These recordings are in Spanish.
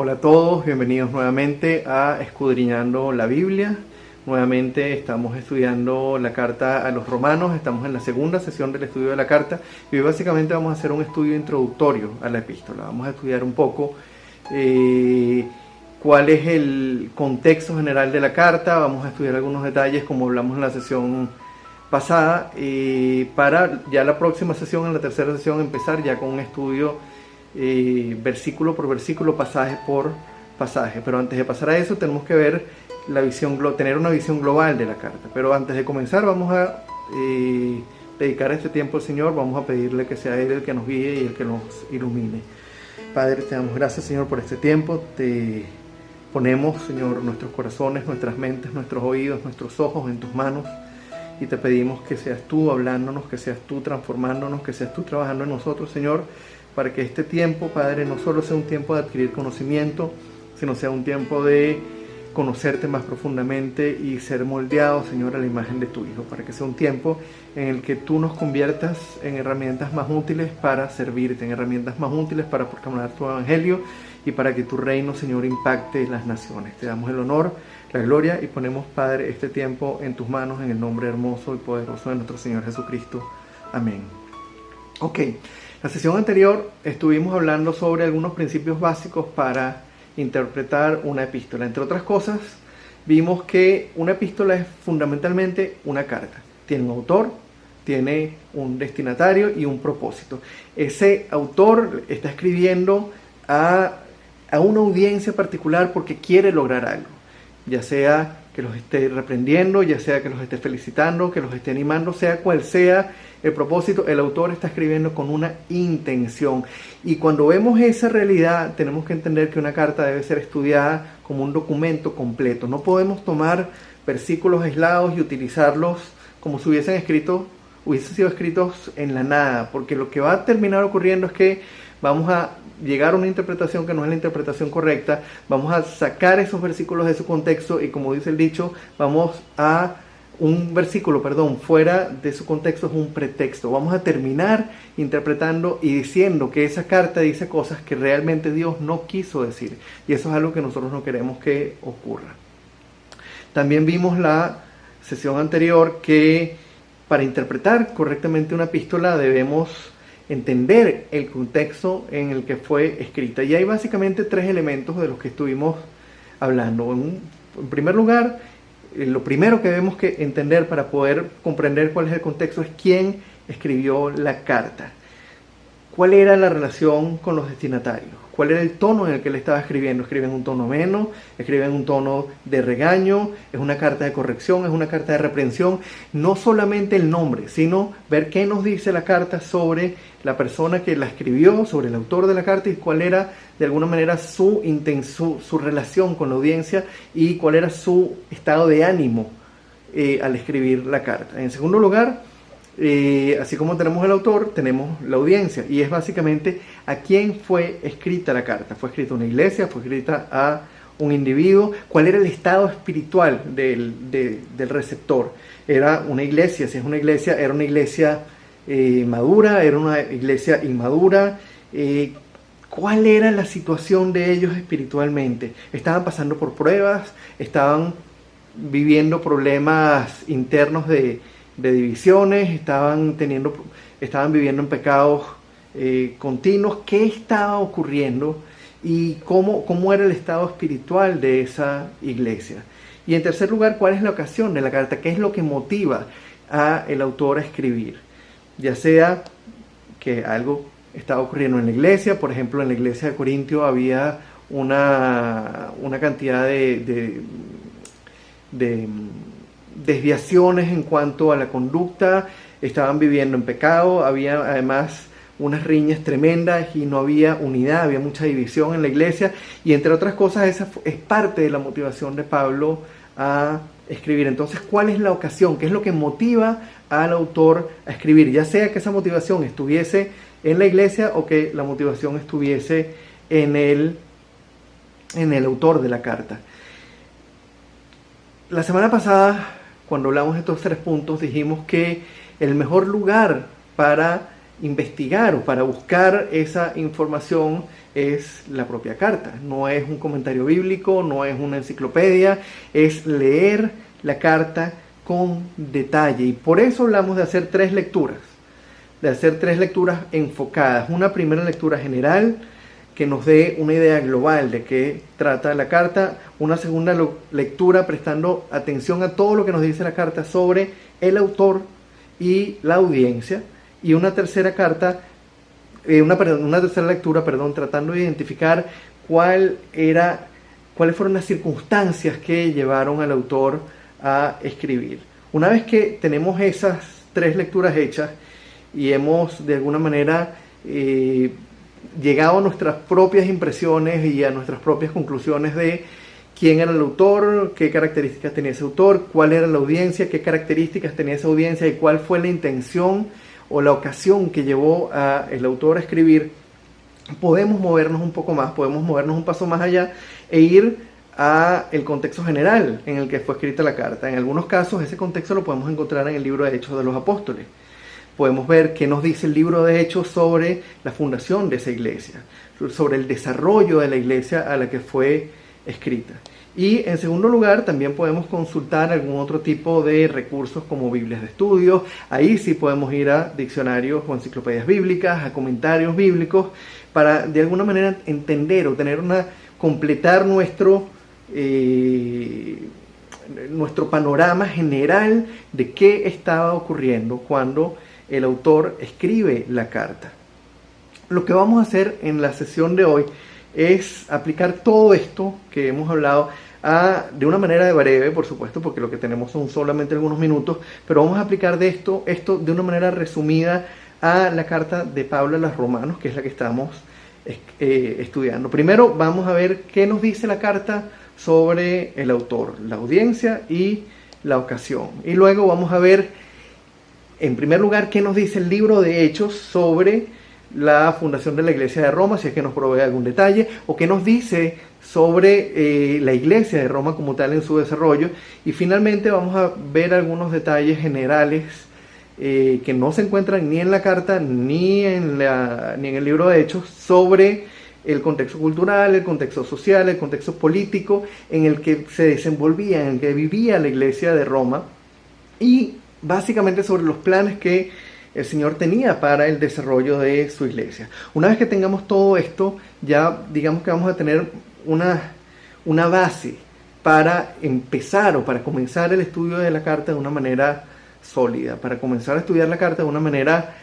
Hola a todos, bienvenidos nuevamente a Escudriñando la Biblia. Nuevamente estamos estudiando la carta a los romanos, estamos en la segunda sesión del estudio de la carta y hoy básicamente vamos a hacer un estudio introductorio a la epístola. Vamos a estudiar un poco cuál es el contexto general de la carta, vamos a estudiar algunos detalles como hablamos en la sesión pasada, para ya la próxima sesión, en la tercera sesión, empezar ya con un estudio versículo por versículo, pasaje por pasaje. Pero antes de pasar a eso tenemos que ver la visión, tener una visión global de la carta. Pero antes de comenzar vamos a dedicar este tiempo al Señor, vamos a pedirle que sea Él el que nos guíe y el que nos ilumine. Padre, te damos gracias, Señor, por este tiempo. Te ponemos, Señor, nuestros corazones, nuestras mentes, nuestros oídos, nuestros ojos en tus manos y te pedimos que seas tú hablándonos, que seas tú transformándonos, que seas tú trabajando en nosotros, Señor, para que este tiempo, Padre, no solo sea un tiempo de adquirir conocimiento, sino sea un tiempo de conocerte más profundamente y ser moldeado, Señor, a la imagen de tu Hijo, para que sea un tiempo en el que tú nos conviertas en herramientas más útiles para servirte, en herramientas más útiles para proclamar tu evangelio y para que tu reino, Señor, impacte las naciones. Te damos el honor, la gloria y ponemos, Padre, este tiempo en tus manos, en el nombre hermoso y poderoso de nuestro Señor Jesucristo. Amén. Ok. La sesión anterior estuvimos hablando sobre algunos principios básicos para interpretar una epístola. Entre otras cosas, vimos que una epístola es fundamentalmente una carta. Tiene un autor, tiene un destinatario y un propósito. Ese autor está escribiendo a una audiencia particular porque quiere lograr algo, ya sea que los esté reprendiendo, ya sea que los esté felicitando, que los esté animando, sea cual sea el propósito, el autor está escribiendo con una intención. Y cuando vemos esa realidad, tenemos que entender que una carta debe ser estudiada como un documento completo. No podemos tomar versículos aislados y utilizarlos como si hubiesen sido escritos en la nada, porque lo que va a terminar ocurriendo es que vamos a llegar a una interpretación que no es la interpretación correcta, vamos a sacar esos versículos de su contexto y, como dice el dicho, un versículo fuera de su contexto es un pretexto. Vamos a terminar interpretando y diciendo que esa carta dice cosas que realmente Dios no quiso decir, y eso es algo que nosotros no queremos que ocurra. También vimos la sesión anterior que para interpretar correctamente una epístola debemos entender el contexto en el que fue escrita. Y hay básicamente tres elementos de los que estuvimos hablando. En primer lugar, lo primero que debemos que entender para poder comprender cuál es el contexto es quién escribió la carta. ¿Cuál era la relación con los destinatarios? ¿Cuál era el tono en el que él estaba escribiendo? ¿Escribe en un tono ameno? ¿Escribe en un tono de regaño? ¿Es una carta de corrección? ¿Es una carta de reprensión? No solamente el nombre, sino ver qué nos dice la carta sobre la persona que la escribió, sobre el autor de la carta y cuál era de alguna manera su relación con la audiencia y cuál era su estado de ánimo al escribir la carta. En segundo lugar, así como tenemos el autor, tenemos la audiencia, y es básicamente a quién fue escrita la carta. ¿Fue escrita a una iglesia? ¿Fue escrita a un individuo? ¿Cuál era el estado espiritual del receptor? ¿Era una iglesia? Si es una iglesia, ¿era una iglesia madura? ¿Era una iglesia inmadura? ¿Cuál era la situación de ellos espiritualmente? ¿Estaban pasando por pruebas? ¿Estaban viviendo problemas internos de divisiones? ¿Estaban viviendo en pecados continuos? ¿Qué estaba ocurriendo? ¿Y cómo era el estado espiritual de esa iglesia? Y en tercer lugar, ¿cuál es la ocasión de la carta? ¿Qué es lo que motiva al autor a escribir? Ya sea que algo estaba ocurriendo en la iglesia, por ejemplo, en la iglesia de Corintio había una cantidad de desviaciones en cuanto a la conducta, estaban viviendo en pecado, había además unas riñas tremendas y no había unidad, había mucha división en la iglesia, y entre otras cosas esa es parte de la motivación de Pablo a escribir. Entonces, ¿cuál es la ocasión? ¿Qué es lo que motiva al autor a escribir? Ya sea que esa motivación estuviese en la iglesia o que la motivación estuviese en el autor de la carta. La semana pasada, cuando hablamos de estos tres puntos, dijimos que el mejor lugar para investigar o para buscar esa información es la propia carta. No es un comentario bíblico, no es una enciclopedia, es leer la carta con detalle. Y por eso hablamos de hacer tres lecturas enfocadas. Una primera lectura general que nos dé una idea global de qué trata la carta. Una segunda lectura prestando atención a todo lo que nos dice la carta sobre el autor y la audiencia. Y una tercera lectura, tratando de identificar cuáles fueron las circunstancias que llevaron al autor a escribir. Una vez que tenemos esas tres lecturas hechas y hemos de alguna manera llegado a nuestras propias impresiones y a nuestras propias conclusiones de quién era el autor, qué características tenía ese autor, cuál era la audiencia, qué características tenía esa audiencia y cuál fue la intención o la ocasión que llevó al autor a escribir, podemos movernos un poco más, podemos movernos un paso más allá e ir a el contexto general en el que fue escrita la carta. En algunos casos ese contexto lo podemos encontrar en el libro de Hechos de los Apóstoles. Podemos ver qué nos dice el libro de Hechos sobre la fundación de esa iglesia, sobre el desarrollo de la iglesia a la que fue escrita. Y en segundo lugar, también podemos consultar algún otro tipo de recursos como Biblias de estudio. Ahí sí podemos ir a diccionarios o enciclopedias bíblicas, a comentarios bíblicos, para de alguna manera entender o completar nuestro panorama general de qué estaba ocurriendo cuando el autor escribe la carta. Lo que vamos a hacer en la sesión de hoy es aplicar todo esto que hemos hablado de una manera breve, por supuesto, porque lo que tenemos son solamente algunos minutos, pero vamos a aplicar esto de una manera resumida a la carta de Pablo a los Romanos, que es la que estamos estudiando. Primero vamos a ver qué nos dice la carta sobre el autor, la audiencia y la ocasión. Y luego vamos a ver, en primer lugar, qué nos dice el libro de Hechos sobre la fundación de la iglesia de Roma, si es que nos provee algún detalle, o qué nos dice sobre la iglesia de Roma como tal en su desarrollo. Y finalmente vamos a ver algunos detalles generales que no se encuentran ni en la carta ni en el libro de Hechos sobre el contexto cultural, el contexto social, el contexto político en el que se desenvolvía, en el que vivía la iglesia de Roma, y básicamente sobre los planes que el Señor tenía para el desarrollo de su iglesia. Una vez que tengamos todo esto, ya digamos que vamos a tener una base para empezar o para comenzar el estudio de la carta de una manera sólida, para comenzar a estudiar la carta de una manera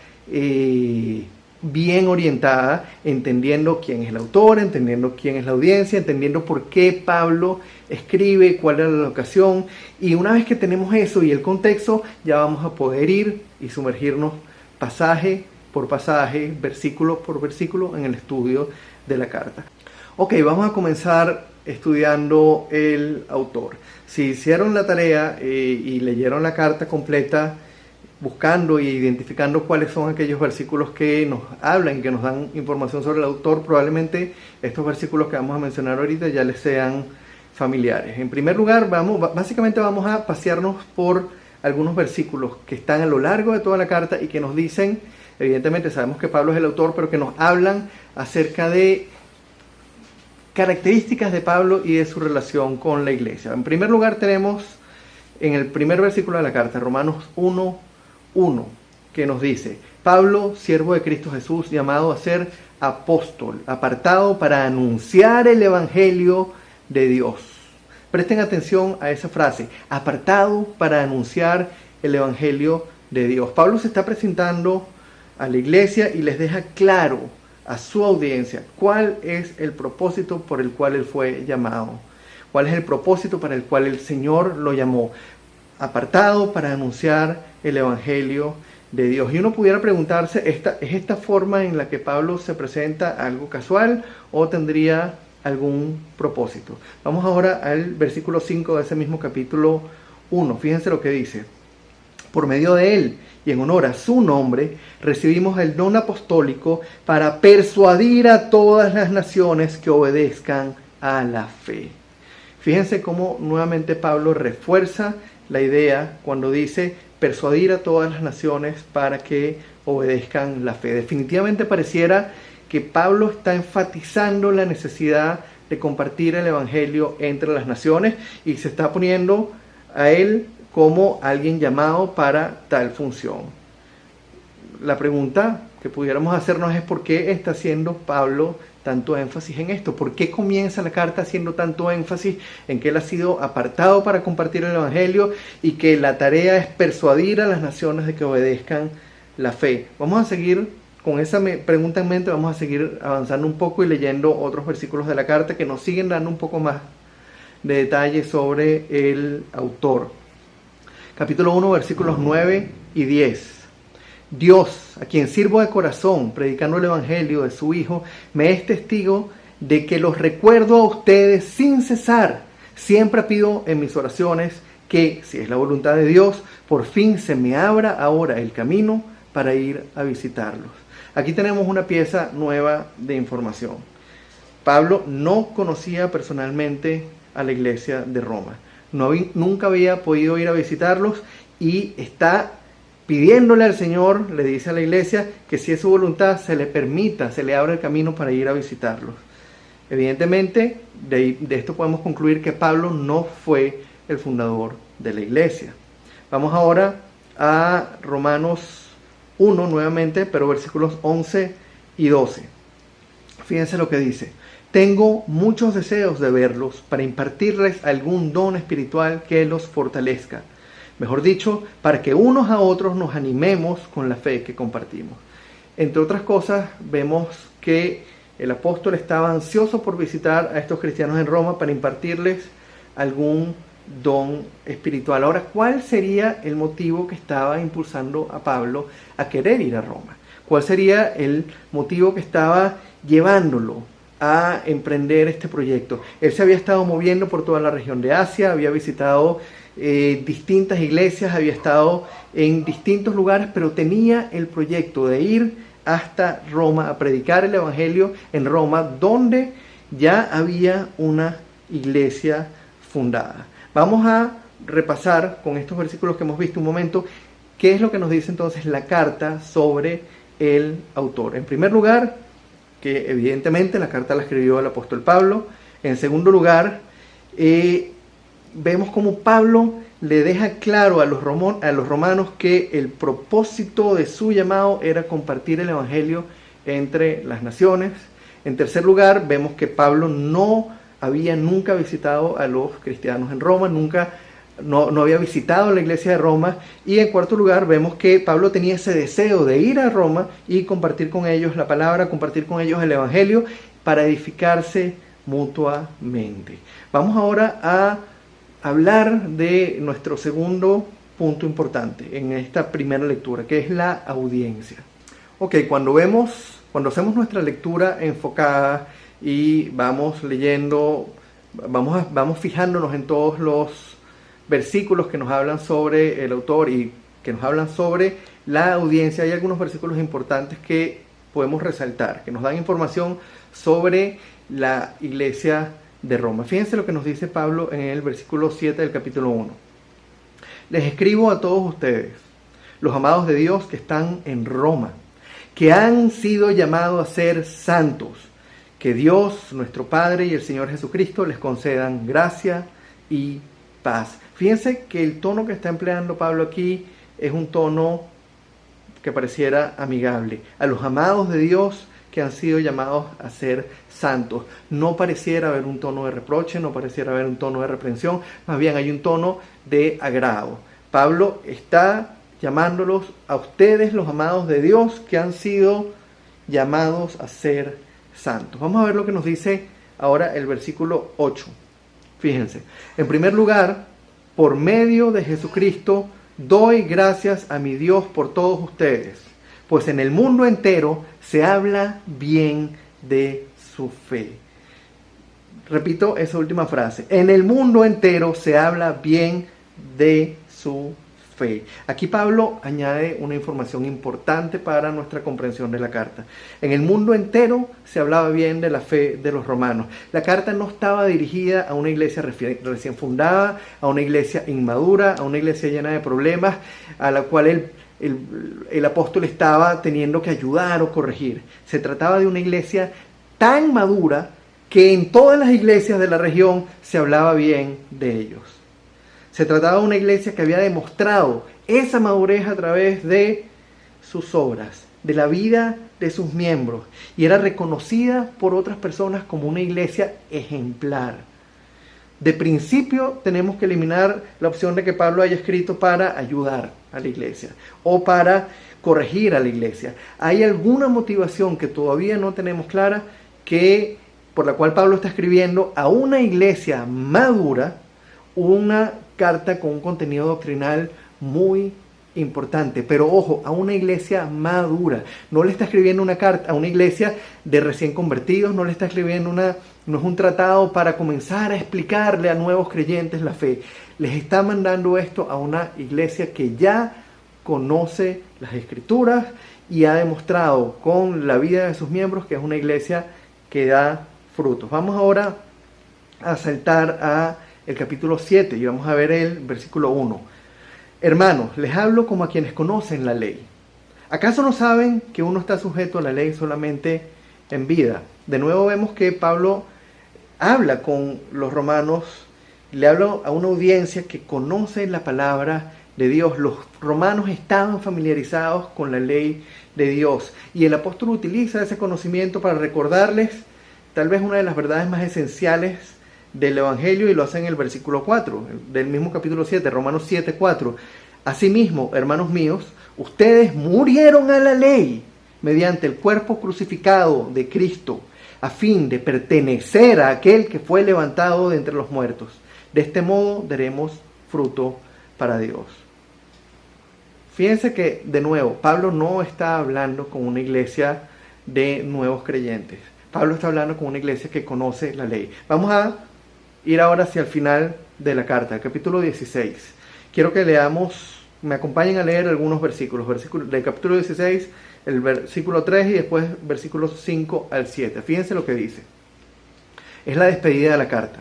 bien orientada, entendiendo quién es el autor, entendiendo quién es la audiencia, entendiendo por qué Pablo escribe, cuál era la ocasión. Y una vez que tenemos eso y el contexto, ya vamos a poder ir y sumergirnos pasaje por pasaje, versículo por versículo en el estudio de la carta. Ok, vamos a comenzar estudiando el autor. Si hicieron la tarea y leyeron la carta completa, buscando e identificando cuáles son aquellos versículos que nos hablan y que nos dan información sobre el autor, probablemente estos versículos que vamos a mencionar ahorita ya les sean familiares. En primer lugar, básicamente vamos a pasearnos por algunos versículos que están a lo largo de toda la carta y que nos dicen, evidentemente sabemos que Pablo es el autor, pero que nos hablan acerca de características de Pablo y de su relación con la iglesia. En primer lugar tenemos en el primer versículo de la carta, Romanos 1:1, que nos dice: Pablo, siervo de Cristo Jesús, llamado a ser apóstol, apartado para anunciar el evangelio de Dios. Presten atención a esa frase, apartado para anunciar el evangelio de Dios. Pablo se está presentando a la iglesia y les deja claro a su audiencia cuál es el propósito por el cual él fue llamado, cuál es el propósito para el cual el Señor lo llamó, apartado para anunciar el evangelio de Dios. Y uno pudiera preguntarse, ¿es esta forma en la que Pablo se presenta algo casual o tendría algún propósito? Vamos ahora al versículo 5 de ese mismo capítulo 1. Fíjense lo que dice: por medio de él y en honor a su nombre, recibimos el don apostólico para persuadir a todas las naciones que obedezcan a la fe. Fíjense cómo nuevamente Pablo refuerza la idea cuando dice persuadir a todas las naciones para que obedezcan la fe. Definitivamente pareciera que Pablo está enfatizando la necesidad de compartir el evangelio entre las naciones y se está poniendo a él como alguien llamado para tal función. La pregunta que pudiéramos hacernos es ¿por qué está haciendo Pablo tanto énfasis en esto? ¿Por qué comienza la carta haciendo tanto énfasis en que él ha sido apartado para compartir el evangelio y que la tarea es persuadir a las naciones de que obedezcan la fe? Vamos a seguir con esa pregunta en mente, vamos a seguir avanzando un poco y leyendo otros versículos de la carta que nos siguen dando un poco más de detalles sobre el autor. Capítulo 1, versículos 9 y 10. Dios, a quien sirvo de corazón, predicando el evangelio de su Hijo, me es testigo de que los recuerdo a ustedes sin cesar. Siempre pido en mis oraciones que, si es la voluntad de Dios, por fin se me abra ahora el camino para ir a visitarlos. Aquí tenemos una pieza nueva de información. Pablo no conocía personalmente a la iglesia de Roma. Nunca había podido ir a visitarlos y está pidiéndole al Señor, le dice a la iglesia, que si es su voluntad se le permita, se le abra el camino para ir a visitarlos. Evidentemente, de esto podemos concluir que Pablo no fue el fundador de la iglesia. Vamos ahora a Romanos 1 nuevamente, pero versículos 11 y 12. Fíjense lo que dice. Tengo muchos deseos de verlos para impartirles algún don espiritual que los fortalezca. Mejor dicho, para que unos a otros nos animemos con la fe que compartimos. Entre otras cosas, vemos que el apóstol estaba ansioso por visitar a estos cristianos en Roma para impartirles algún don espiritual. Ahora, ¿cuál sería el motivo que estaba impulsando a Pablo a querer ir a Roma? ¿Cuál sería el motivo que estaba llevándolo a emprender este proyecto? Él se había estado moviendo por toda la región de Asia, había visitado distintas iglesias, había estado en distintos lugares, pero tenía el proyecto de ir hasta Roma a predicar el evangelio en Roma, donde ya había una iglesia fundada. Vamos a repasar con estos versículos que hemos visto un momento, qué es lo que nos dice entonces la carta sobre el autor. En primer lugar, que evidentemente la carta la escribió el apóstol Pablo. En segundo lugar, vemos cómo Pablo le deja claro a los romanos que el propósito de su llamado era compartir el evangelio entre las naciones. En tercer lugar, vemos que Pablo no había nunca visitado a los cristianos en Roma, no había visitado la iglesia de Roma. Y en cuarto lugar, vemos que Pablo tenía ese deseo de ir a Roma y compartir con ellos la palabra, compartir con ellos el evangelio para edificarse mutuamente. Vamos ahora a hablar de nuestro segundo punto importante en esta primera lectura, que es la audiencia. Ok, cuando hacemos nuestra lectura enfocada y vamos leyendo, vamos fijándonos en todos los versículos que nos hablan sobre el autor y que nos hablan sobre la audiencia, hay algunos versículos importantes que podemos resaltar, que nos dan información sobre la iglesia de Roma. Fíjense lo que nos dice Pablo en el versículo 7 del capítulo 1. Les escribo a todos ustedes, los amados de Dios que están en Roma, que han sido llamados a ser santos. Que Dios, nuestro Padre y el Señor Jesucristo les concedan gracia y paz. Fíjense que el tono que está empleando Pablo aquí es un tono que pareciera amigable. A los amados de Dios que han sido llamados a ser santos. No pareciera haber un tono de reproche, no pareciera haber un tono de reprensión, más bien hay un tono de agrado. Pablo está llamándolos a ustedes, los amados de Dios, que han sido llamados a ser santos. Vamos a ver lo que nos dice ahora el versículo 8. Fíjense, en primer lugar, por medio de Jesucristo, doy gracias a mi Dios por todos ustedes, pues en el mundo entero se habla bien de su fe. Repito esa última frase. En el mundo entero se habla bien de su fe. Aquí Pablo añade una información importante para nuestra comprensión de la carta. En el mundo entero se hablaba bien de la fe de los romanos. La carta no estaba dirigida a una iglesia recién fundada, a una iglesia inmadura, a una iglesia llena de problemas, a la cual él el apóstol estaba teniendo que ayudar o corregir. Se trataba de una iglesia tan madura que en todas las iglesias de la región se hablaba bien de ellos. Se trataba de una iglesia que había demostrado esa madurez a través de sus obras, de la vida de sus miembros, y era reconocida por otras personas como una iglesia ejemplar. De principio tenemos que eliminar la opción de que Pablo haya escrito para ayudar a la iglesia o para corregir a la iglesia. Hay alguna motivación que todavía no tenemos clara por la cual Pablo está escribiendo a una iglesia madura una carta con un contenido doctrinal muy importante, pero ojo, a una iglesia madura. No le está escribiendo una carta a una iglesia de recién convertidos, no le está escribiendo no es un tratado para comenzar a explicarle a nuevos creyentes la fe. Les está mandando esto a una iglesia que ya conoce las Escrituras y ha demostrado con la vida de sus miembros que es una iglesia que da frutos. Vamos ahora a saltar a el capítulo 7 y vamos a ver el versículo 1. Hermanos, les hablo como a quienes conocen la ley. ¿Acaso no saben que uno está sujeto a la ley solamente en vida? De nuevo vemos que Pablo habla con los romanos, le habla a una audiencia que conoce la palabra de Dios. Los romanos estaban familiarizados con la ley de Dios y el apóstol utiliza ese conocimiento para recordarles tal vez una de las verdades más esenciales del Evangelio, y lo hace en el versículo 4 del mismo capítulo 7, Romanos 7, 4. Asimismo, hermanos míos, ustedes murieron a la ley mediante el cuerpo crucificado de Cristo, a fin de pertenecer a aquel que fue levantado de entre los muertos. De este modo daremos fruto para Dios. Fíjense que, de nuevo, Pablo no está hablando con una iglesia de nuevos creyentes. Pablo está hablando con una iglesia que conoce la ley. Vamos a ir ahora hacia el final de la carta, el capítulo 16. Quiero que me acompañen a leer algunos versículos del capítulo 16, el versículo 3 y después versículos 5 al 7. Fíjense lo que dice. Es la despedida de la carta.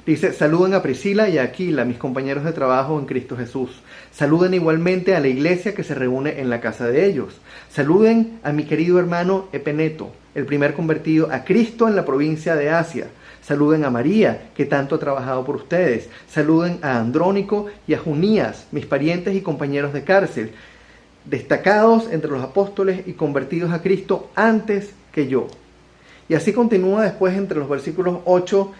Dice: saluden a Priscila y a Aquila, mis compañeros de trabajo en Cristo Jesús. Saluden igualmente a la iglesia que se reúne en la casa de ellos. Saluden a mi querido hermano Epeneto, el primer convertido a Cristo en la provincia de Asia. Saluden a María, que tanto ha trabajado por ustedes. Saluden a Andrónico y a Junías, mis parientes y compañeros de cárcel, destacados entre los apóstoles y convertidos a Cristo antes que yo. Y así continúa después entre los versículos 8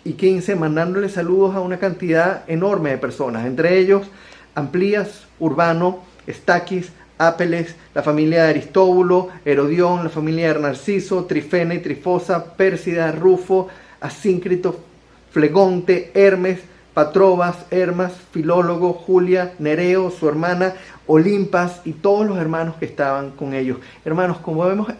y 15, mandándoles saludos a una cantidad enorme de personas, entre ellos Amplías, Urbano, Estaquis, Ápeles, la familia de Aristóbulo, Herodión, la familia de Narciso, Trifena y Trifosa, Pérsida, Rufo, Asíncrito, Flegonte, Hermes, Patrobas, Hermas, Filólogo, Julia, Nereo, su hermana, Olimpas y todos los hermanos que estaban con ellos. Hermanos, como vemos,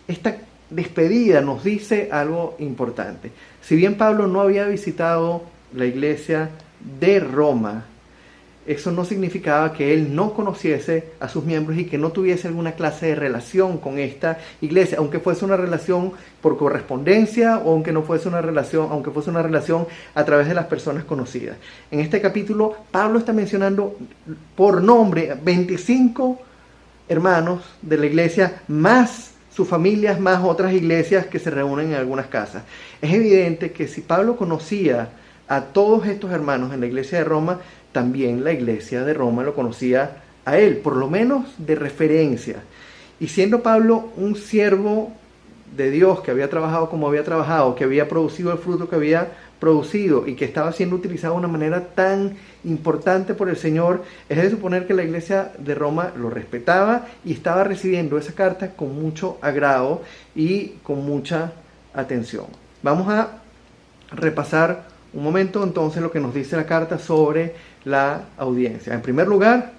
esta despedida nos dice algo importante. Si bien Pablo no había visitado la iglesia de Roma, eso no significaba que él no conociese a sus miembros y que no tuviese alguna clase de relación con esta iglesia, aunque fuese una relación por correspondencia o aunque fuese una relación a través de las personas conocidas. En este capítulo, Pablo está mencionando por nombre 25 hermanos de la iglesia, más sus familias, más otras iglesias que se reúnen en algunas casas. Es evidente que si Pablo conocía a todos estos hermanos en la iglesia de Roma, también la iglesia de Roma lo conocía a él, por lo menos de referencia. Y siendo Pablo un siervo de Dios que había trabajado como había trabajado, que había producido el fruto que había producido y que estaba siendo utilizado de una manera tan importante por el Señor, es de suponer que la iglesia de Roma lo respetaba y estaba recibiendo esa carta con mucho agrado y con mucha atención. Vamos a repasar un momento entonces lo que nos dice la carta sobre la audiencia. En primer lugar,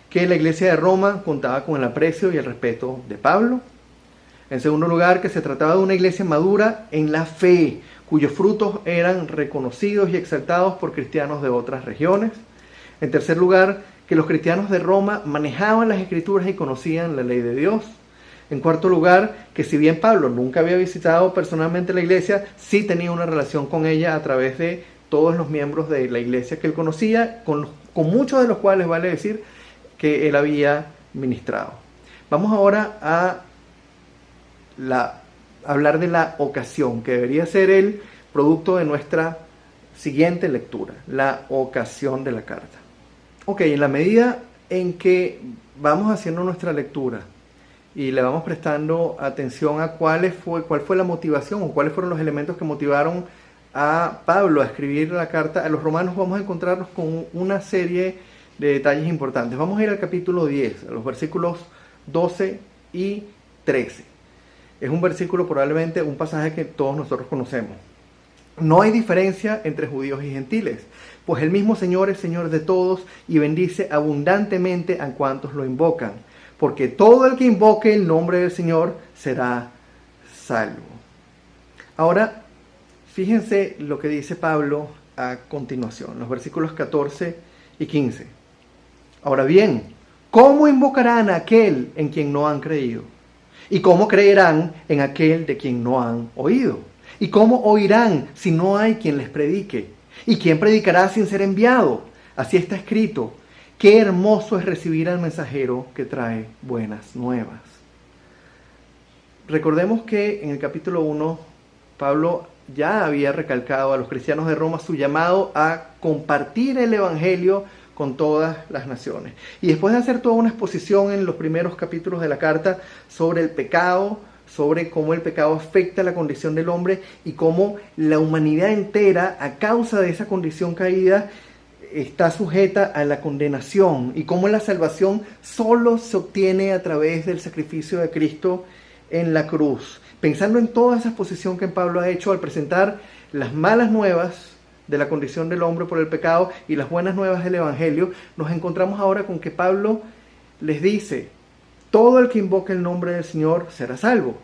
que la iglesia de Roma contaba con el aprecio y el respeto de Pablo. En segundo lugar, que se trataba de una iglesia madura en la fe, cuyos frutos eran reconocidos y exaltados por cristianos de otras regiones. En tercer lugar, que los cristianos de Roma manejaban las escrituras y conocían la ley de Dios. En cuarto lugar, que si bien Pablo nunca había visitado personalmente la iglesia, sí tenía una relación con ella a través de todos los miembros de la iglesia que él conocía, con muchos de los cuales, vale decir, que él había ministrado. Vamos ahora a hablar de la ocasión, que debería ser el producto de nuestra siguiente lectura, la ocasión de la carta. Ok, en la medida en que vamos haciendo nuestra lectura y le vamos prestando atención a cuál fue la motivación o cuáles fueron los elementos que motivaron a Pablo a escribir la carta a los romanos, vamos a encontrarnos con una serie de detalles importantes. Vamos a ir al capítulo 10, a los versículos 12 y 13. Es un versículo, probablemente un pasaje que todos nosotros conocemos. No hay diferencia entre judíos y gentiles, pues el mismo Señor es Señor de todos y bendice abundantemente a cuantos lo invocan, porque todo el que invoque el nombre del Señor será salvo. Ahora, fíjense lo que dice Pablo a continuación, los versículos 14 y 15. Ahora bien, ¿cómo invocarán a aquel en quien no han creído? ¿Y cómo creerán en aquel de quien no han oído? ¿Y cómo oirán si no hay quien les predique? ¿Y quién predicará sin ser enviado? Así está escrito. Qué hermoso es recibir al mensajero que trae buenas nuevas. Recordemos que en el capítulo 1, Pablo ya había recalcado a los cristianos de Roma su llamado a compartir el evangelio con todas las naciones. Y después de hacer toda una exposición en los primeros capítulos de la carta sobre el pecado, sobre cómo el pecado afecta la condición del hombre y cómo la humanidad entera, a causa de esa condición caída, está sujeta a la condenación y cómo la salvación solo se obtiene a través del sacrificio de Cristo en la cruz. Pensando en toda esa exposición que Pablo ha hecho al presentar las malas nuevas de la condición del hombre por el pecado y las buenas nuevas del Evangelio, nos encontramos ahora con que Pablo les dice: todo el que invoque el nombre del Señor será salvo.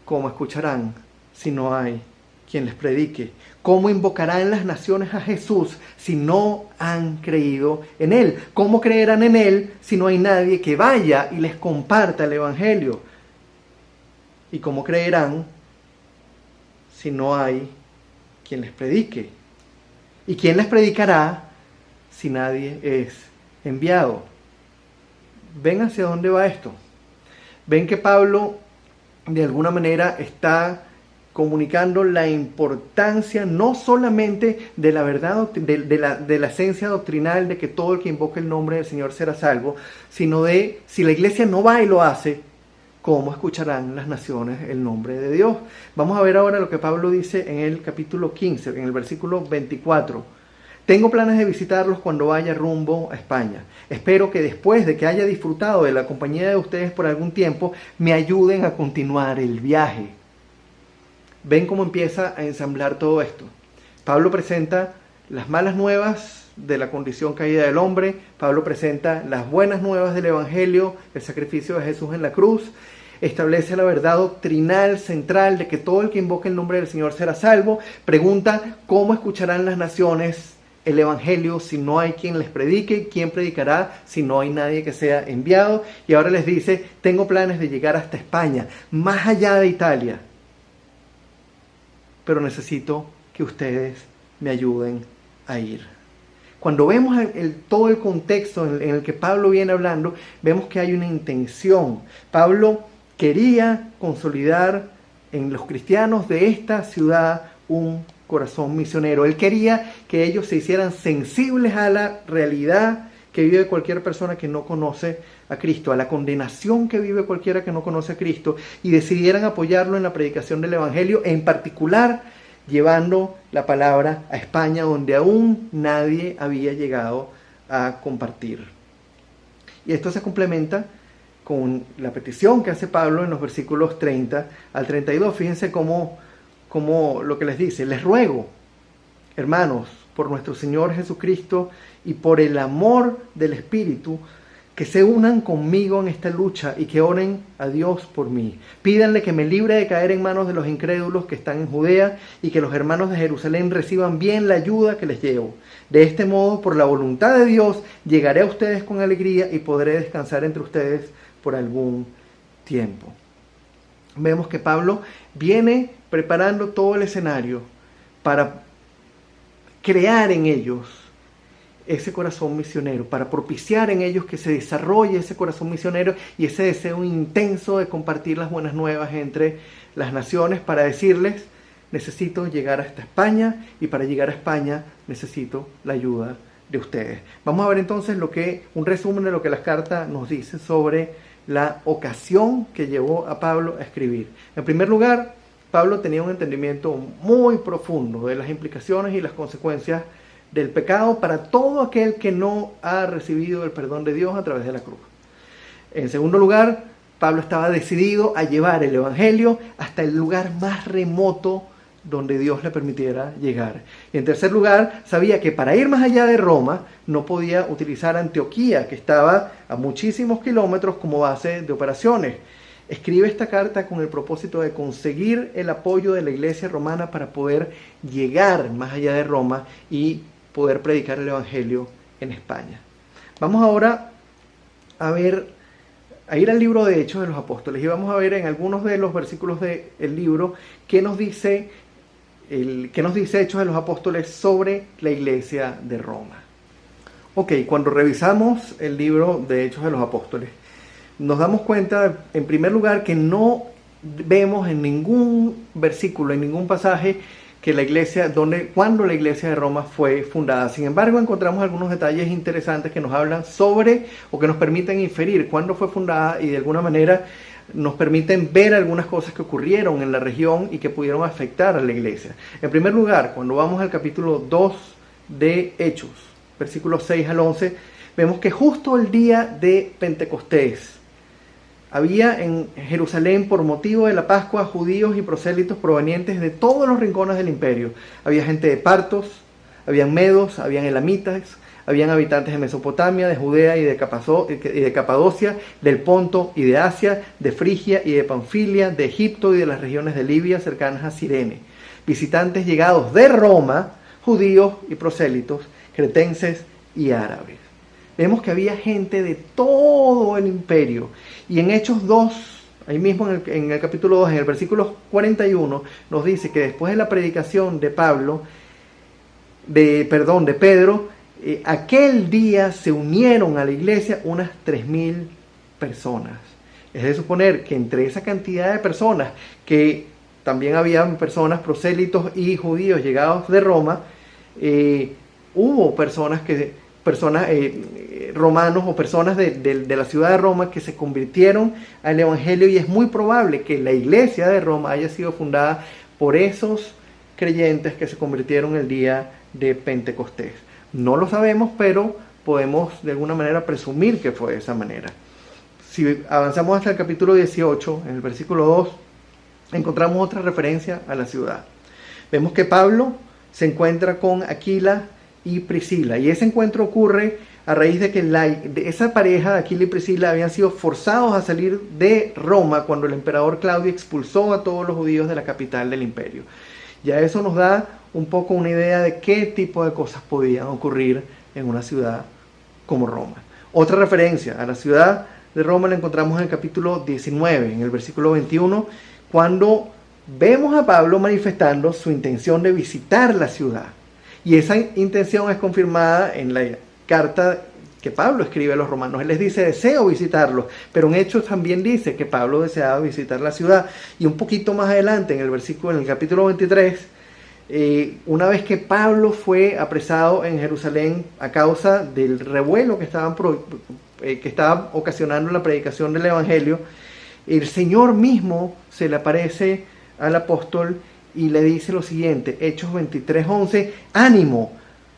¿Cómo escucharán si no hay quien les predique? ¿Cómo invocarán las naciones a Jesús si no han creído en Él? ¿Cómo creerán en Él si no hay nadie que vaya y les comparta el Evangelio? ¿Y cómo creerán si no hay quien les predique? ¿Y quién les predicará si nadie es enviado? ¿Ven hacia dónde va esto? ¿Ven que Pablo de alguna manera está comunicando la importancia no solamente de la verdad, de la esencia doctrinal de que todo el que invoque el nombre del Señor será salvo, sino de si la iglesia no va y lo hace, ¿cómo escucharán las naciones el nombre de Dios? Vamos a ver ahora lo que Pablo dice en el capítulo 15, en el versículo 24. Tengo planes de visitarlos cuando vaya rumbo a España. Espero que después de que haya disfrutado de la compañía de ustedes por algún tiempo, me ayuden a continuar el viaje. ¿Ven cómo empieza a ensamblar todo esto? Pablo presenta las malas nuevas de la condición caída del hombre. Pablo presenta las buenas nuevas del Evangelio, el sacrificio de Jesús en la cruz. Establece la verdad doctrinal central de que todo el que invoque el nombre del Señor será salvo. Pregunta: ¿cómo escucharán las naciones el Evangelio si no hay quien les predique? ¿Quién predicará si no hay nadie que sea enviado? Y ahora les dice: tengo planes de llegar hasta España, más allá de Italia, pero necesito que ustedes me ayuden a ir. Cuando vemos todo el contexto en el que Pablo viene hablando, vemos que hay una intención. Pablo quería consolidar en los cristianos de esta ciudad un corazón misionero. Él quería que ellos se hicieran sensibles a la realidad que vive cualquier persona que no conoce a Cristo, a la condenación que vive cualquiera que no conoce a Cristo, y decidieran apoyarlo en la predicación del Evangelio, en particular llevando la palabra a España, donde aún nadie había llegado a compartir. Y esto se complementa con la petición que hace Pablo en los versículos 30 al 32. Fíjense cómo lo que les dice: les ruego, hermanos, por nuestro Señor Jesucristo y por el amor del Espíritu, que se unan conmigo en esta lucha y que oren a Dios por mí. Pídanle que me libre de caer en manos de los incrédulos que están en Judea y que los hermanos de Jerusalén reciban bien la ayuda que les llevo. De este modo, por la voluntad de Dios, llegaré a ustedes con alegría y podré descansar entre ustedes por algún tiempo. Vemos que Pablo viene preparando todo el escenario para crear en ellos ese corazón misionero, para propiciar en ellos que se desarrolle ese corazón misionero y ese deseo intenso de compartir las buenas nuevas entre las naciones, para decirles: necesito llegar hasta España, y para llegar a España necesito la ayuda de ustedes. Vamos a ver entonces un resumen de lo que las cartas nos dicen sobre la ocasión que llevó a Pablo a escribir. En primer lugar, Pablo tenía un entendimiento muy profundo de las implicaciones y las consecuencias del pecado para todo aquel que no ha recibido el perdón de Dios a través de la cruz. En segundo lugar, Pablo estaba decidido a llevar el evangelio hasta el lugar más remoto donde Dios le permitiera llegar. Y en tercer lugar, sabía que para ir más allá de Roma no podía utilizar Antioquía, que estaba a muchísimos kilómetros, como base de operaciones. Escribe esta carta con el propósito de conseguir el apoyo de la iglesia romana para poder llegar más allá de Roma y poder predicar el evangelio en España. Vamos ahora a ir al libro de Hechos de los Apóstoles, y vamos a ver en algunos de los versículos del libro qué nos dice Hechos de los Apóstoles sobre la iglesia de Roma. Ok, cuando revisamos el libro de Hechos de los Apóstoles, nos damos cuenta, en primer lugar, que no vemos en ningún versículo, en ningún pasaje, que cuando la iglesia de Roma fue fundada. Sin embargo, encontramos algunos detalles interesantes que nos hablan sobre, o que nos permiten inferir cuándo fue fundada, y de alguna manera nos permiten ver algunas cosas que ocurrieron en la región y que pudieron afectar a la iglesia. En primer lugar, cuando vamos al capítulo 2 de Hechos, versículos 6 al 11, vemos que justo el día de Pentecostés había en Jerusalén, por motivo de la Pascua, judíos y prosélitos provenientes de todos los rincones del imperio. Había gente de Partos, habían medos, habían elamitas, habían habitantes de Mesopotamia, de Judea y de Capadocia, del Ponto y de Asia, de Frigia y de Panfilia, de Egipto y de las regiones de Libia cercanas a Cirene. Visitantes llegados de Roma, judíos y prosélitos, cretenses y árabes. Vemos que había gente de todo el imperio. Y en Hechos 2, ahí mismo en el capítulo 2, en el versículo 41, nos dice que después de la predicación de Pedro, aquel día se unieron a la iglesia unas 3.000 personas. Es de suponer que entre esa cantidad de personas, que también habían personas prosélitos y judíos llegados de Roma, hubo romanos o personas de la ciudad de Roma que se convirtieron al evangelio, y es muy probable que la iglesia de Roma haya sido fundada por esos creyentes que se convirtieron el día de Pentecostés. No lo sabemos, pero podemos de alguna manera presumir que fue de esa manera. Si avanzamos hasta el capítulo 18, en el versículo 2, encontramos otra referencia a la ciudad. Vemos que Pablo se encuentra con Aquila y Priscila, y ese encuentro ocurre a raíz de que de esa pareja, Aquila y Priscila, habían sido forzados a salir de Roma cuando el emperador Claudio expulsó a todos los judíos de la capital del imperio. Ya eso nos da un poco una idea de qué tipo de cosas podían ocurrir en una ciudad como Roma. Otra referencia a la ciudad de Roma la encontramos en el capítulo 19, en el versículo 21, cuando vemos a Pablo manifestando su intención de visitar la ciudad. Y esa intención es confirmada en la carta que Pablo escribe a los romanos. Él les dice: deseo visitarlos, pero en Hechos también dice que Pablo deseaba visitar la ciudad. Y un poquito más adelante, en el capítulo 23, una vez que Pablo fue apresado en Jerusalén a causa del revuelo que estaba ocasionando la predicación del evangelio, el Señor mismo se le aparece al apóstol y le dice lo siguiente, Hechos 23:11: ánimo,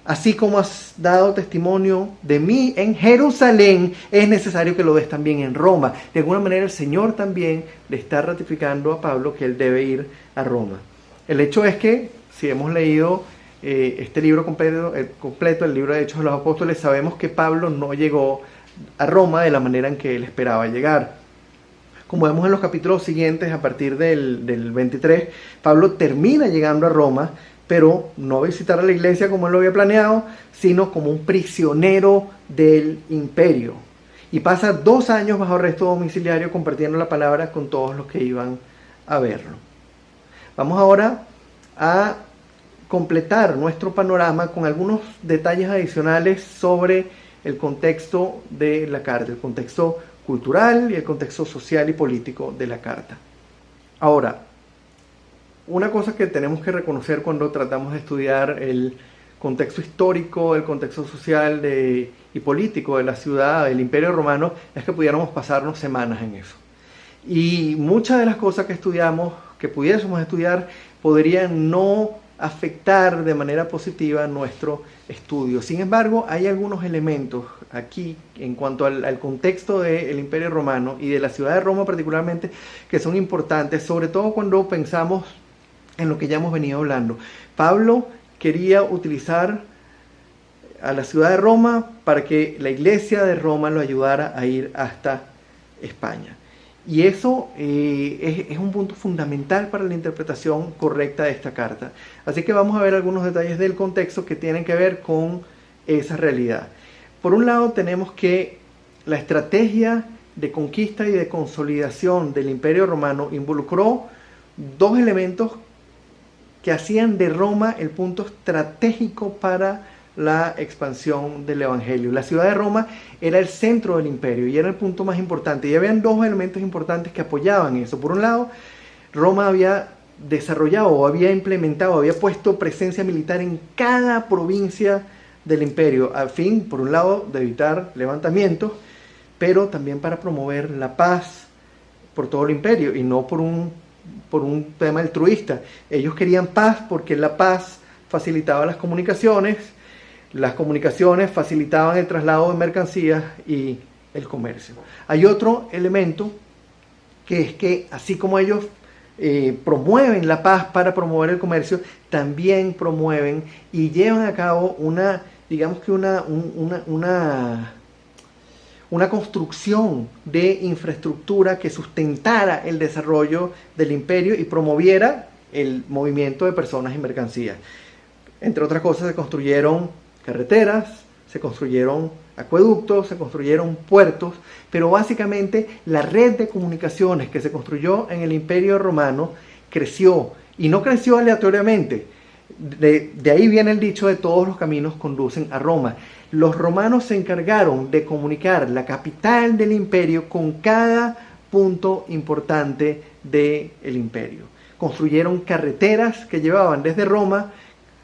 así como has dado testimonio de mí en Jerusalén, es necesario que lo des también en Roma. De alguna manera el Señor también le está ratificando a Pablo que él debe ir a Roma. El hecho es que, si hemos leído este libro completo, el libro de Hechos de los Apóstoles, sabemos que Pablo no llegó a Roma de la manera en que él esperaba llegar. Como vemos en los capítulos siguientes, a partir del 23, Pablo termina llegando a Roma, pero no visitar a la iglesia como él lo había planeado, sino como un prisionero del imperio. Y pasa 2 años bajo arresto domiciliario compartiendo la palabra con todos los que iban a verlo. Vamos ahora a completar nuestro panorama con algunos detalles adicionales sobre el contexto de la carta, el contexto cultural y el contexto social y político de la carta. Ahora, una cosa que tenemos que reconocer cuando tratamos de estudiar el contexto histórico, el contexto social y político de la ciudad, del Imperio Romano, es que pudiéramos pasarnos semanas en eso. Y muchas de las cosas que estudiamos, que pudiésemos estudiar, podrían no afectar de manera positiva nuestro estudio. Sin embargo, hay algunos elementos aquí en cuanto al contexto del Imperio Romano y de la ciudad de Roma particularmente, que son importantes, sobre todo cuando pensamos en lo que ya hemos venido hablando. Pablo quería utilizar a la ciudad de Roma para que la iglesia de Roma lo ayudara a ir hasta España. Y eso es un punto fundamental para la interpretación correcta de esta carta. Así que vamos a ver algunos detalles del contexto que tienen que ver con esa realidad. Por un lado tenemos que la estrategia de conquista y de consolidación del Imperio Romano involucró dos elementos que hacían de Roma el punto estratégico para la expansión del Evangelio. La ciudad de Roma era el centro del imperio y era el punto más importante. Y habían dos elementos importantes que apoyaban eso. Por un lado, Roma había desarrollado, había implementado, había puesto presencia militar en cada provincia del imperio, a fin, por un lado, de evitar levantamientos, pero también para promover la paz por todo el imperio y no por un tema altruista. Ellos querían paz porque la paz facilitaba las comunicaciones facilitaban el traslado de mercancías y el comercio. Hay otro elemento que es que así como ellos promueven la paz para promover el comercio, también promueven y llevan a cabo una construcción de infraestructura que sustentara el desarrollo del imperio y promoviera el movimiento de personas y mercancías. Entre otras cosas, se construyeron carreteras, se construyeron acueductos, se construyeron puertos, pero básicamente la red de comunicaciones que se construyó en el Imperio Romano creció, y no creció aleatoriamente. De ahí viene el dicho de todos los caminos conducen a Roma. Los romanos se encargaron de comunicar la capital del imperio con cada punto importante del imperio. Construyeron carreteras que llevaban desde Roma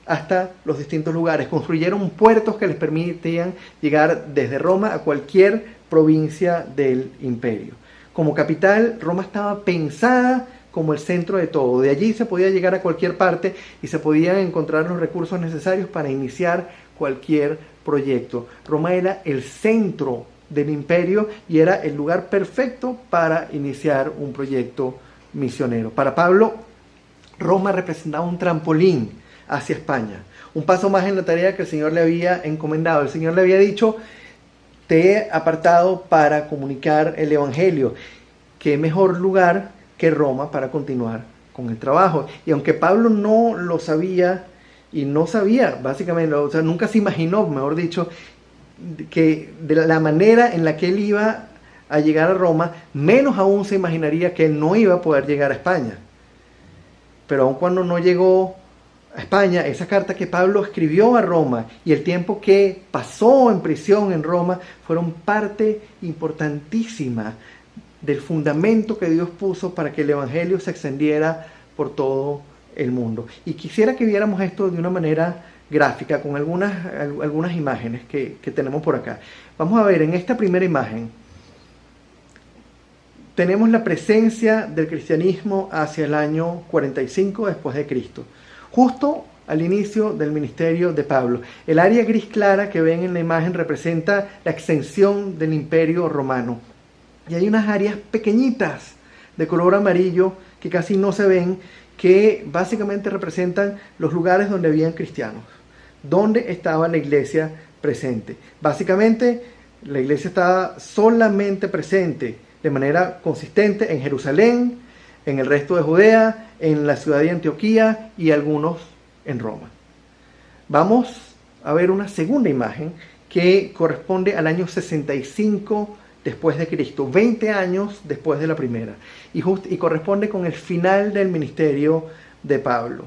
hasta los distintos lugares. Construyeron puertos que les permitían llegar desde Roma a cualquier provincia del imperio. Como capital, Roma estaba pensada como el centro de todo. De allí se podía llegar a cualquier parte y se podían encontrar los recursos necesarios para iniciar cualquier proyecto. Roma era el centro del imperio y era el lugar perfecto para iniciar un proyecto misionero. Para Pablo, Roma representaba un trampolín hacia España, un paso más en la tarea que el Señor le había encomendado. El Señor le había dicho: te he apartado para comunicar el Evangelio. ¿Qué mejor lugar que Roma para continuar con el trabajo? Y aunque Pablo no lo sabía, y no sabía básicamente, o sea, nunca se imaginó, mejor dicho, que de la manera en la que él iba a llegar a Roma, menos aún se imaginaría que él no iba a poder llegar a España. Pero aun cuando no llegó a España, esa carta que Pablo escribió a Roma y el tiempo que pasó en prisión en Roma fueron parte importantísima del fundamento que Dios puso para que el Evangelio se extendiera por todo el mundo. Y quisiera que viéramos esto de una manera gráfica con algunas imágenes que tenemos por acá. Vamos a ver, en esta primera imagen tenemos la presencia del cristianismo hacia el año 45 después de Cristo. Justo al inicio del ministerio de Pablo. El área gris clara que ven en la imagen representa la extensión del imperio romano. Y hay unas áreas pequeñitas de color amarillo que casi no se ven, que básicamente representan los lugares donde habían cristianos, donde estaba la iglesia presente. Básicamente, la iglesia estaba solamente presente de manera consistente en Jerusalén, en el resto de Judea, en la ciudad de Antioquía y algunos en Roma. Vamos a ver una segunda imagen que corresponde al año 65 después de Cristo, 20 años después de la primera, y corresponde con el final del ministerio de Pablo.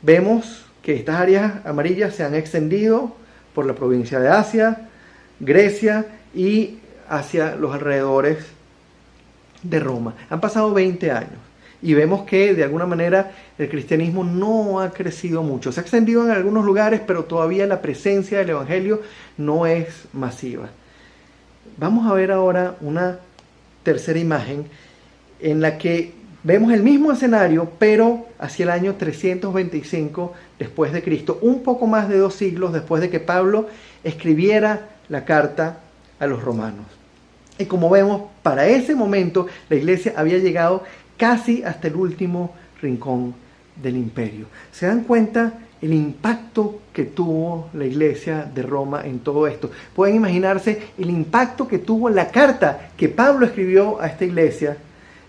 Vemos que estas áreas amarillas se han extendido por la provincia de Asia, Grecia y hacia los alrededores de Roma. Han pasado 20 años y vemos que de alguna manera el cristianismo no ha crecido mucho. Se ha extendido en algunos lugares, pero todavía la presencia del evangelio no es masiva. Vamos a ver ahora una tercera imagen en la que vemos el mismo escenario, pero hacia el año 325 después de Cristo, un poco más de 2 siglos después de que Pablo escribiera la carta a los romanos. Y como vemos, para ese momento la iglesia había llegado casi hasta el último rincón del imperio. ¿Se dan cuenta el impacto que tuvo la iglesia de Roma en todo esto? Pueden imaginarse el impacto que tuvo la carta que Pablo escribió a esta iglesia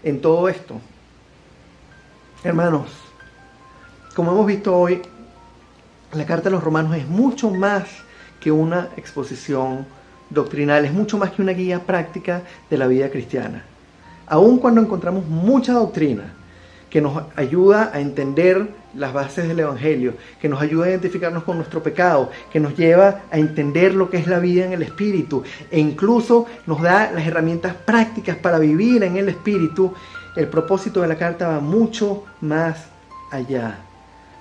en todo esto. Hermanos, como hemos visto hoy, la carta a los romanos es mucho más que una exposición doctrinal, es mucho más que una guía práctica de la vida cristiana. Aun cuando encontramos mucha doctrina que nos ayuda a entender las bases del evangelio, que nos ayuda a identificarnos con nuestro pecado, que nos lleva a entender lo que es la vida en el espíritu, e incluso nos da las herramientas prácticas para vivir en el espíritu, el propósito de la carta va mucho más allá.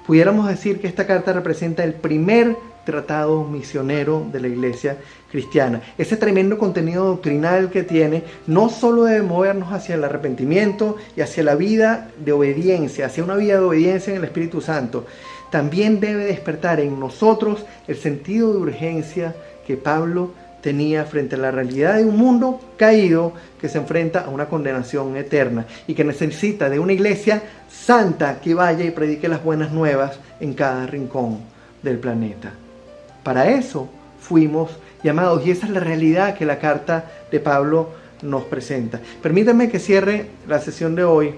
Pudiéramos decir que esta carta representa el primer tratado misionero de la iglesia cristiana. Ese tremendo contenido doctrinal que tiene no solo debe movernos hacia el arrepentimiento y hacia la vida de obediencia, hacia una vida de obediencia en el Espíritu Santo, también debe despertar en nosotros el sentido de urgencia que Pablo tenía frente a la realidad de un mundo caído que se enfrenta a una condenación eterna y que necesita de una iglesia santa que vaya y predique las buenas nuevas en cada rincón del planeta. Para eso fuimos llamados y esa es la realidad que la carta de Pablo nos presenta. Permítanme que cierre la sesión de hoy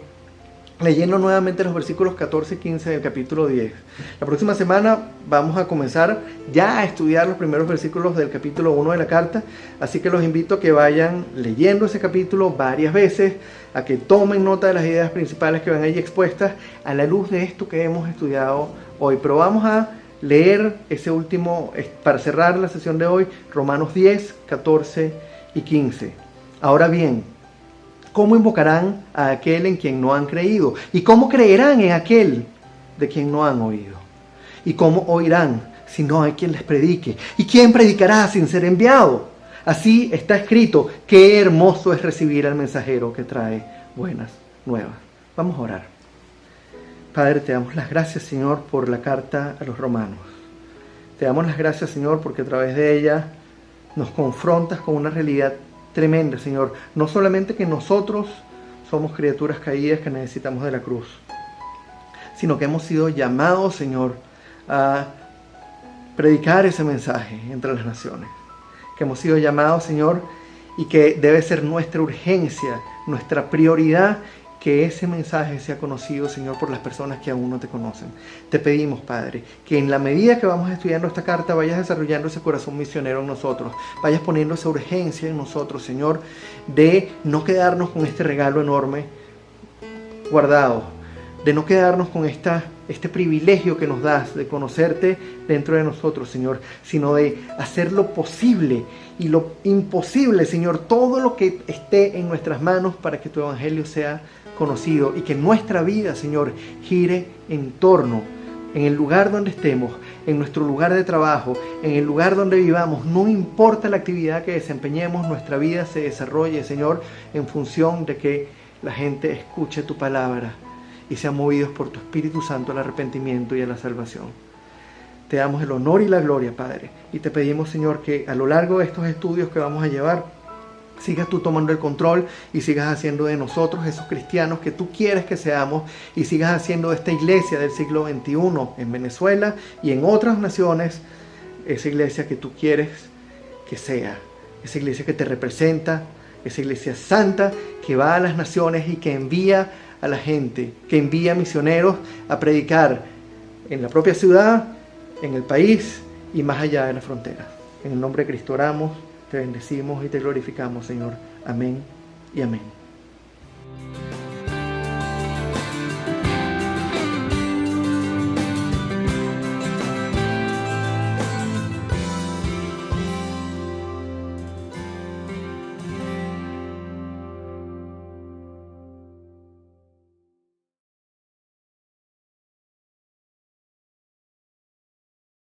leyendo nuevamente los versículos 14 y 15 del capítulo 10. La próxima semana vamos a comenzar ya a estudiar los primeros versículos del capítulo 1 de la carta, así que los invito a que vayan leyendo ese capítulo varias veces, a que tomen nota de las ideas principales que van allí expuestas a la luz de esto que hemos estudiado hoy. Pero vamos a leer ese último, para cerrar la sesión de hoy, Romanos 10, 14 y 15. Ahora bien, ¿cómo invocarán a aquel en quien no han creído? ¿Y cómo creerán en aquel de quien no han oído? ¿Y cómo oirán si no hay quien les predique? ¿Y quién predicará sin ser enviado? Así está escrito, qué hermoso es recibir al mensajero que trae buenas nuevas. Vamos a orar. Padre, te damos las gracias, Señor, por la carta a los romanos. Te damos las gracias, Señor, porque a través de ella nos confrontas con una realidad tremenda, Señor. No solamente que nosotros somos criaturas caídas que necesitamos de la cruz, sino que hemos sido llamados, Señor, a predicar ese mensaje entre las naciones. Que hemos sido llamados, Señor, y que debe ser nuestra urgencia, nuestra prioridad, que ese mensaje sea conocido, Señor, por las personas que aún no te conocen. Te pedimos, Padre, que en la medida que vamos estudiando esta carta, vayas desarrollando ese corazón misionero en nosotros, vayas poniendo esa urgencia en nosotros, Señor, de no quedarnos con este regalo enorme guardado, de no quedarnos con este privilegio que nos das de conocerte dentro de nosotros, Señor, sino de hacer lo posible y lo imposible, Señor, todo lo que esté en nuestras manos para que tu evangelio sea conocido y que nuestra vida, Señor, gire en torno, en el lugar donde estemos, en nuestro lugar de trabajo, en el lugar donde vivamos, no importa la actividad que desempeñemos, nuestra vida se desarrolle, Señor, en función de que la gente escuche tu palabra y sean movidos por tu Espíritu Santo al arrepentimiento y a la salvación. Te damos el honor y la gloria, Padre, y te pedimos, Señor, que a lo largo de estos estudios que vamos a llevar, sigas tú tomando el control y sigas haciendo de nosotros esos cristianos que tú quieres que seamos y sigas haciendo de esta iglesia del siglo XXI en Venezuela y en otras naciones esa iglesia que tú quieres que sea, esa iglesia que te representa, esa iglesia santa que va a las naciones y que envía a la gente, que envía misioneros a predicar en la propia ciudad, en el país y más allá de las fronteras. En el nombre de Cristo oramos, te bendecimos y te glorificamos, Señor. Amén y amén.